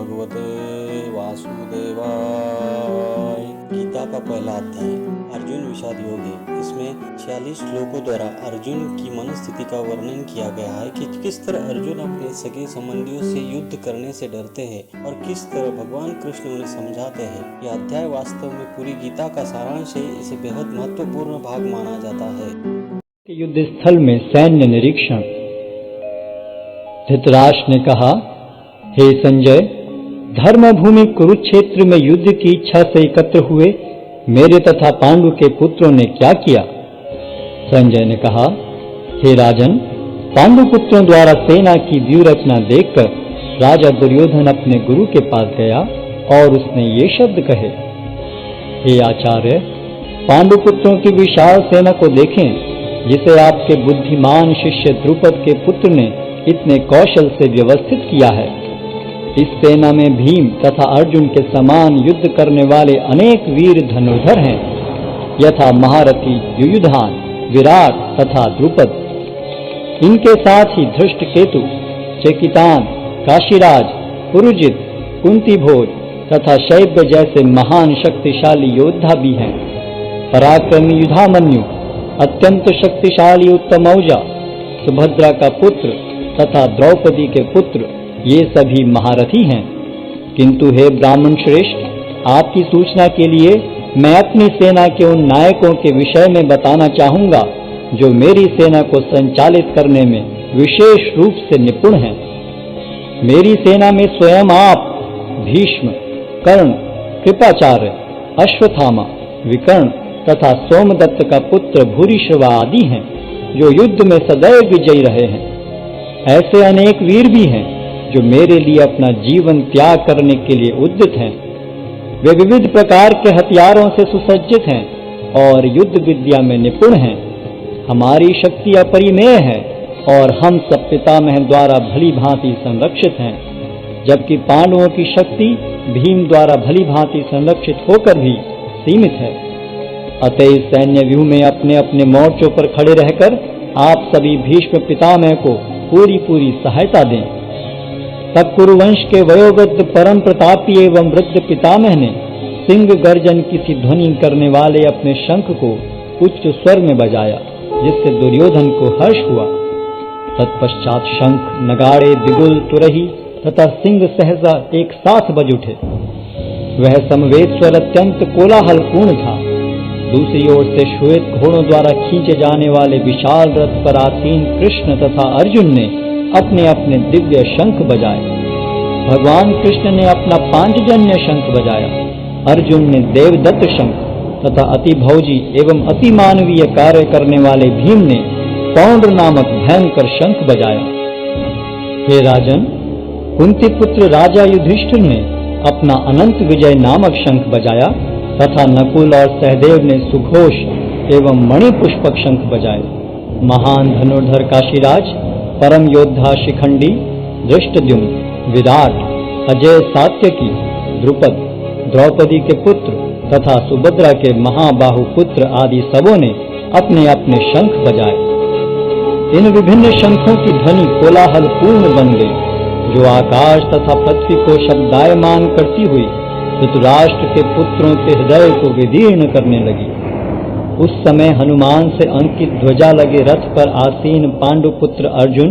भगवते वासुदेवाय। गीता का पहला अध्याय अर्जुन विषाद योग है। इसमें 46 श्लोकों द्वारा अर्जुन की मनस्थिति का वर्णन किया गया है कि किस तरह अर्जुन अपने सगे संबंधियों से युद्ध करने से डरते हैं और किस तरह भगवान कृष्ण उन्हें समझाते हैं। यह अध्याय वास्तव में पूरी गीता का सारांश है। इसे बेहद महत्वपूर्ण भाग माना जाता है। युद्ध स्थल में सैन्य निरीक्षण। धृतराष्ट्र ने कहा, हे संजय, धर्मभूमि कुरुक्षेत्र में युद्ध की इच्छा से एकत्र हुए मेरे तथा पांडु के पुत्रों ने क्या किया? संजय ने कहा, हे राजन, पांडु पुत्रों द्वारा सेना की व्यूह रचना देखकर राजा दुर्योधन अपने गुरु के पास गया और उसने ये शब्द कहे, हे आचार्य, पांडु पुत्रों की विशाल सेना को देखें, जिसे आपके बुद्धिमान शिष्य द्रुपद के पुत्र ने इतने कौशल से व्यवस्थित किया है। इस सेना में भीम तथा अर्जुन के समान युद्ध करने वाले अनेक वीर धनुर्धर हैं, यथा महारथी युयुधान, विराट तथा द्रुपद। इनके साथ ही धृष्टकेतु, चेकितान, काशीराज, पुरुजित, कुंतीभोज तथा शैब्य जैसे महान शक्तिशाली योद्धा भी हैं। पराक्रमी युधामन्यु, अत्यंत शक्तिशाली उत्तमौजा, सुभद्रा का पुत्र तथा द्रौपदी के पुत्र, ये सभी महारथी हैं। किंतु हे ब्राह्मण श्रेष्ठ, आपकी सूचना के लिए मैं अपनी सेना के उन नायकों के विषय में बताना चाहूंगा जो मेरी सेना को संचालित करने में विशेष रूप से निपुण हैं। मेरी सेना में स्वयं आप, भीष्म, कर्ण, कृपाचार्य, अश्वत्थामा, विकर्ण तथा सोमदत्त का पुत्र भूरिश्रवा आदि हैं, जो युद्ध में सदैव विजयी रहे हैं। ऐसे अनेक वीर भी हैं जो मेरे लिए अपना जीवन त्याग करने के लिए उद्यत हैं। वे विविध प्रकार के हथियारों से सुसज्जित हैं और युद्ध विद्या में निपुण हैं। हमारी शक्ति अपरिमेय है और हम सब पितामह द्वारा भली भांति संरक्षित हैं, जबकि पांडवों की शक्ति भीम द्वारा भली भांति संरक्षित होकर भी सीमित है। अतः इस सैन्य व्यूह में अपने अपने मोर्चों पर खड़े रहकर आप सभी भीष्म पितामह को पूरी सहायता दें। तब कुरुवंश के वयोवृद्ध परम प्रतापी एवं वृद्ध पितामह ने सिंह गर्जन की सी ध्वनि करने वाले अपने शंख को उच्च स्वर में बजाया, जिससे दुर्योधन को हर्ष हुआ। तत्पश्चात शंख, नगाड़े, बिगुल, तुरही तथा सिंह सहसा एक साथ बज उठे। वह समवेत स्वर अत्यंत कोलाहलपूर्ण था। दूसरी ओर से श्वेत घोड़ों द्वारा खींचे जाने वाले विशाल रथ पर आसीन कृष्ण तथा अर्जुन ने अपने अपने दिव्य शंख बजाए। भगवान कृष्ण ने अपना पांचजन्य शंख बजाया, अर्जुन ने देवदत्त शंख तथा अति भौजी एवं अति मानवीय कार्य करने वाले भीम ने पौंड्र नामक भयंकर शंख बजाया। हे राजन, कुंती पुत्र राजा युधिष्ठिर ने अपना अनंत विजय नामक शंख बजाया तथा नकुल और सहदेव ने सुघोष एवं मणिपुष्पक शंख बजाए। महान धनुर्धर काशीराज, परम योद्धा शिखंडी, धृष्टद्युम्न, विराट, अजय सात्यकी, द्रुपद, द्रौपदी के पुत्र तथा सुभद्रा के महाबाहु पुत्र आदि सबों ने अपने अपने शंख बजाए। इन विभिन्न शंखों की ध्वनि कोलाहल पूर्ण बन गई, जो आकाश तथा पृथ्वी को शब्दायमान करती हुई धृतराष्ट्र के पुत्रों के हृदय को विदीर्ण करने लगी। उस समय हनुमान से अंकित ध्वजा लगे रथ पर आसीन पांडु पुत्र अर्जुन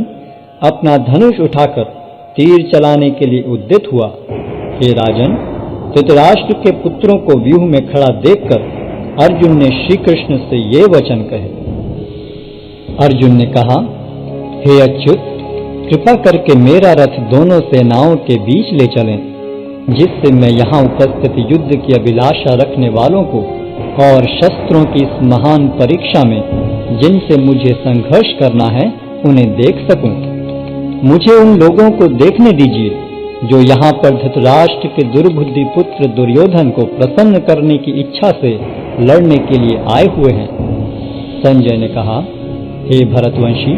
अपना धनुष उठाकर तीर चलाने के लिए उद्यत हुआ। हे राजन, धृतराष्ट्र के पुत्रों को व्यूह में खड़ा देखकर अर्जुन ने श्री कृष्ण से ये वचन कहे। अर्जुन ने कहा, हे अच्युत, कृपा करके मेरा रथ दोनों सेनाओं के बीच ले चलें, जिससे मैं यहाँ उपस्थित युद्ध की अभिलाषा रखने वालों को और शस्त्रों की इस महान परीक्षा में जिनसे मुझे संघर्ष करना है उन्हें देख सकूं। मुझे उन लोगों को देखने दीजिए जो यहाँ पर धृतराष्ट्र के दुर्बुद्धि पुत्र दुर्योधन को प्रसन्न करने की इच्छा से लड़ने के लिए आए हुए हैं। संजय ने कहा, हे भरतवंशी,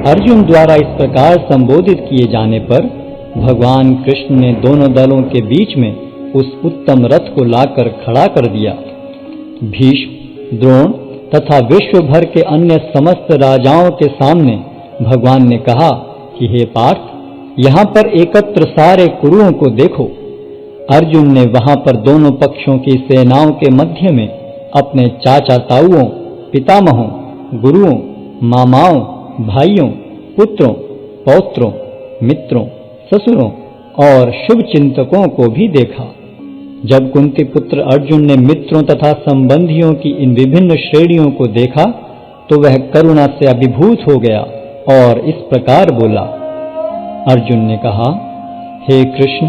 अर्जुन द्वारा इस प्रकार संबोधित किए जाने पर भगवान कृष्ण ने दोनों दलों के बीच में उस उत्तम रथ को लाकर खड़ा कर दिया। भीष्म, द्रोण तथा विश्व भर के अन्य समस्त राजाओं के सामने भगवान ने कहा कि हे पार्थ, यहाँ पर एकत्र सारे कुरुओं को देखो। अर्जुन ने वहां पर दोनों पक्षों की सेनाओं के मध्य में अपने चाचा ताऊओं, पितामहों, गुरुओं, मामाओं, भाइयों, पुत्रों, पौत्रों, मित्रों, ससुरों और शुभ चिंतकों को भी देखा। जब कुंती पुत्र अर्जुन ने मित्रों तथा संबंधियों की इन विभिन्न श्रेणियों को देखा तो वह करुणा से अभिभूत हो गया और इस प्रकार बोला। अर्जुन ने कहा, हे कृष्ण,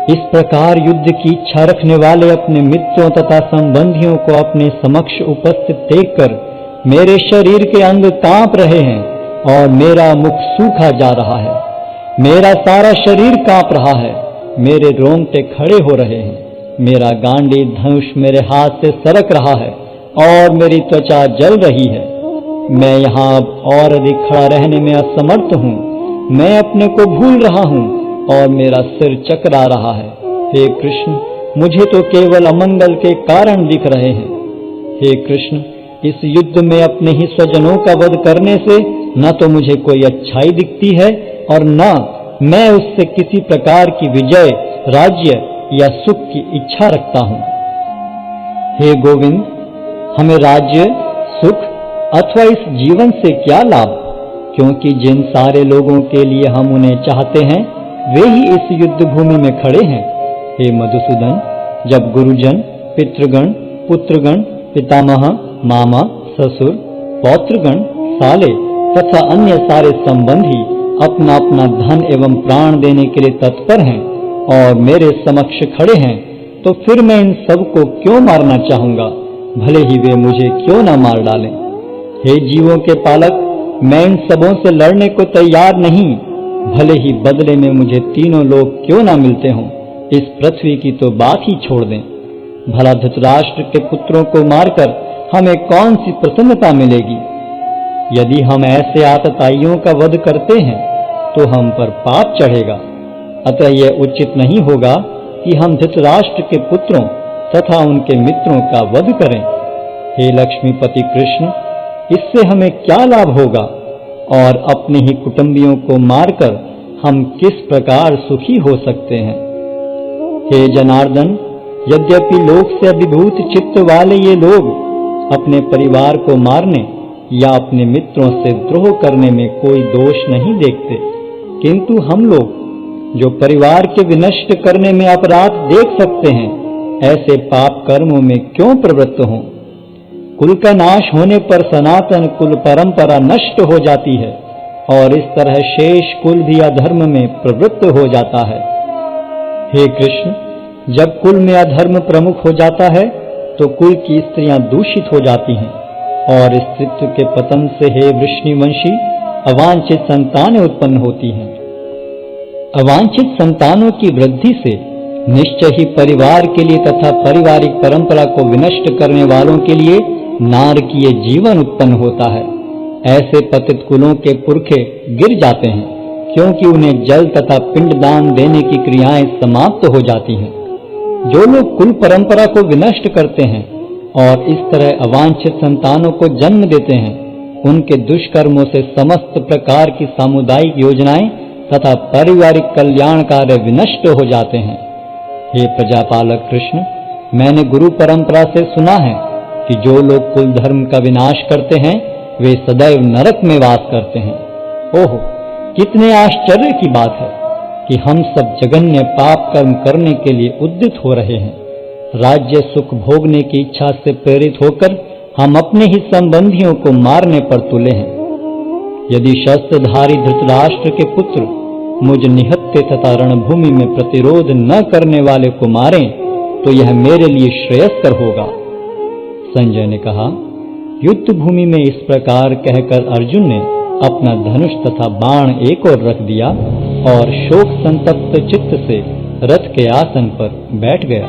इस प्रकार युद्ध की इच्छा रखने वाले अपने मित्रों तथा संबंधियों को अपने समक्ष उपस्थित देखकर मेरे शरीर के अंग कांप रहे हैं और मेरा मुख सूखा जा रहा है। मेरा सारा शरीर कांप रहा है, मेरे रोंगटे खड़े हो रहे हैं, मेरा गांडी धनुष मेरे हाथ से सरक रहा है और मेरी त्वचा जल रही है। मैं यहाँ अब और अधिक खड़ा रहने में असमर्थ हूँ। मैं अपने को भूल रहा हूँ और मेरा सिर चकरा रहा है। हे कृष्ण, मुझे तो केवल अमंगल के कारण दिख रहे हैं। हे कृष्ण, इस युद्ध में अपने ही स्वजनों का वध करने से न तो मुझे कोई अच्छाई दिखती है और न मैं उससे किसी प्रकार की विजय, राज्य या सुख की इच्छा रखता हूँ। हे गोविंद, हमें राज्य, सुख अथवा इस जीवन से क्या लाभ, क्योंकि जिन सारे लोगों के लिए हम उन्हें चाहते हैं वे ही इस युद्ध भूमि में खड़े हैं। हे मधुसूदन, जब गुरुजन, पितृगण, पुत्रगण, पितामह, मामा, ससुर, पौत्रगण, साले तथा अन्य सारे संबंधी अपना अपना धन एवं प्राण देने के लिए तत्पर हैं और मेरे समक्ष खड़े हैं, तो फिर मैं इन सब को क्यों मारना चाहूंगा, भले ही वे मुझे क्यों न मार डालें। हे जीवों के पालक, मैं इन सबों से लड़ने को तैयार नहीं, भले ही बदले में मुझे तीनों लोग क्यों न मिलते हों। इस पृथ्वी की तो बात ही छोड़ दें। भला धृतराष्ट्र के पुत्रों को मारकर हमें कौन सी प्रसन्नता मिलेगी। यदि हम ऐसे आतताइयों का वध करते हैं तो हम पर पाप चढ़ेगा। अतः यह उचित नहीं होगा कि हम धृतराष्ट्र के पुत्रों तथा उनके मित्रों का वध करें। हे लक्ष्मीपति कृष्ण, इससे हमें क्या लाभ होगा और अपने ही कुटुंबियों को मारकर हम किस प्रकार सुखी हो सकते हैं। हे जनार्दन, यद्यपि लोक से अभिभूत चित्त वाले ये लोग अपने परिवार को मारने या अपने मित्रों से द्रोह करने में कोई दोष नहीं देखते, किंतु हम लोग जो परिवार के विनष्ट करने में अपराध देख सकते हैं, ऐसे पाप कर्मों में क्यों प्रवृत्त हों। कुल का नाश होने पर सनातन कुल परंपरा नष्ट हो जाती है और इस तरह शेष कुल भी अधर्म में प्रवृत्त हो जाता है। हे कृष्ण, जब कुल में अधर्म प्रमुख हो जाता है तो कुल की स्त्रियां दूषित हो जाती हैं और स्त्रीत्व के पतन से हे वृष्णिवंशी अवांछित संतानें उत्पन्न होती हैं। अवांछित संतानों की वृद्धि से निश्चय ही परिवार के लिए तथा पारिवारिक परंपरा को विनष्ट करने वालों के लिए नारकीय जीवन उत्पन्न होता है। ऐसे पतित कुलों के पुरखे गिर जाते हैं क्योंकि उन्हें जल तथा पिंडदान देने की क्रियाएं समाप्त हो जाती हैं। जो लोग कुल परंपरा को विनष्ट करते हैं और इस तरह अवांछित संतानों को जन्म देते हैं, उनके दुष्कर्मों से समस्त प्रकार की सामुदायिक योजनाएं तथा पारिवारिक कल्याण कार्य विनष्ट हो जाते हैं। हे प्रजापालक कृष्ण, मैंने गुरु परंपरा से सुना है कि जो लोग कुल धर्म का विनाश करते हैं वे सदैव नरक में वास करते हैं। ओहो, कितने आश्चर्य की बात है कि हम सब जघन्य पाप कर्म करने के लिए उद्यत हो रहे हैं। राज्य सुख भोगने की इच्छा से प्रेरित होकर हम अपने ही संबंधियों को मारने पर तुले हैं। यदि शस्त्रधारी धृतराष्ट्र के पुत्र मुझ निहत्थे तथा रणभूमि में प्रतिरोध न करने वाले को मारें तो यह मेरे लिए श्रेयस्कर होगा। संजय ने कहा, युद्ध भूमि में इस प्रकार कहकर अर्जुन ने अपना धनुष तथा बाण एक ओर रख दिया और शोक संतप्त चित्त से रथ के आसन पर बैठ गया।